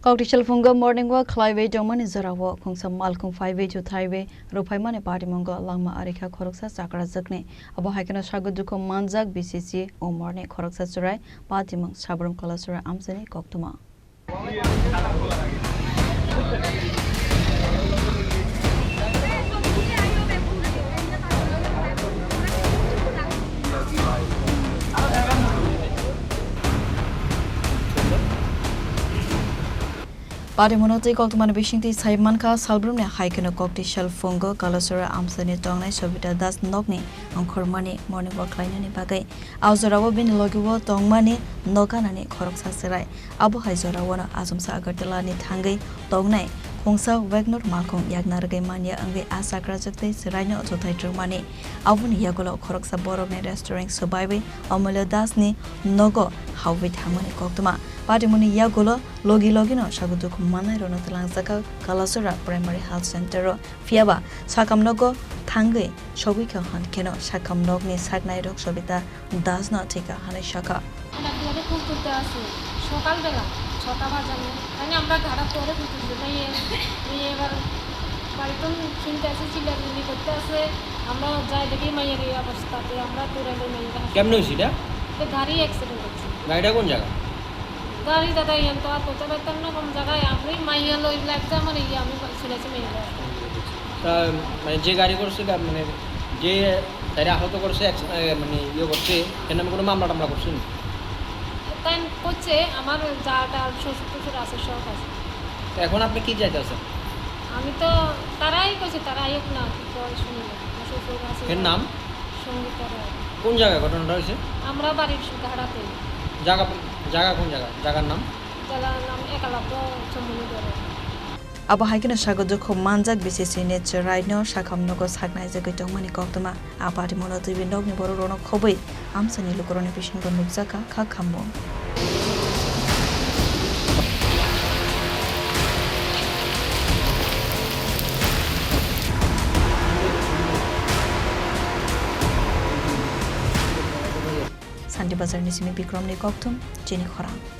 Koktisal Phungo morning walk Khlaiwi Tongmani Jorao khungsa Malkhung Phaiwi Thutaiwi Rwphaimani Patimungo Langma Arikha Khoroksa Chakrajwkni Abohaikhe Sago Dukhomanjak Bisichi Umarni Khoroksa Chwrai Patimung Sabroom Kalacherra Amchaini Koktwma Patimungo Koktwma Bishingti Saimanka Sabroom ne Haikhe Koktisal Phungo Kalacherra Amchaini Tongnai Sobita das nokni Khormani morning walk Khlainani bagai Jorao bin logiwo Tongmani nokanani Khoroksa Chwrai Abohaikhe Azumsa Agartalani thangai Tongnai khungsa Malkhung yagnargai mania angai Chakrajwkni Chwrai no Thutaiwi abuni yagolo Khoroksa borokni restaurant Sobawi Amalo dasni nogo hawit hamani Koktwma Patimuni yagolo logi no Sago Dukhomanai rono Langma Kalacherra Primary Health Center Fiaba Sakamnogo Thangai Shogikho Hankeno Sakamnogni Saknai rok Sobita das no Tika Hane Shaka সকালবেলা ৬টা বাজে মানে আমরা ঘাড়া পরে ঘুরতেছি না এবার বাড়িতে চিন্তা আছে চিল্লাচিল্লি করতে আছে আমরা যাই দেখি মাইয়ের এই অবস্থাতে আমরা দৌড়াইলে মাইয়ের কেমন হয়েছে এটা গাড়ি অ্যাক্সিডেন্ট হয়েছে গাড়িটা কোন জায়গা গাড়ি দাদা ইয়ান তো আর করতে পারতাম না কোন জায়গায় আমি মাইয়া লই লাগছে আমার এই আমি ছেলেছে মাইয়া তা মানে যে গাড়ি করছে মানে যে তারা আহত করছে মানে ইয়ে করছে এর নামে কোনো মামলা টামলা করছেন তাই করছে আমার যাটা শ্বশুর আছে সব আছে এখন আপনি কি চাইতেছেন আমি তো তারাই কইছে তারা আইক না কি কয় শুনি শ্বশুর আছে এর নাম সঙ্গীতা কোন জায়গায় ঘটনাটা হয়েছে আমরা বাড়ির ঘাড়াতে জায়গা কোন জায়গার নাম একালাব্য চমুনি করে Abohaikhe Sago Dukhomanjak Bisichi ne Chwrai no Sakamnogo Chakrajwkni Tongmani Koktwma Patimungo Tibi nokni boro rono khoboi Amchaini lukoroni bisingko nukjaka khakhambo Santi Bazar ni simi Bikramni Koktwma Chini Khorang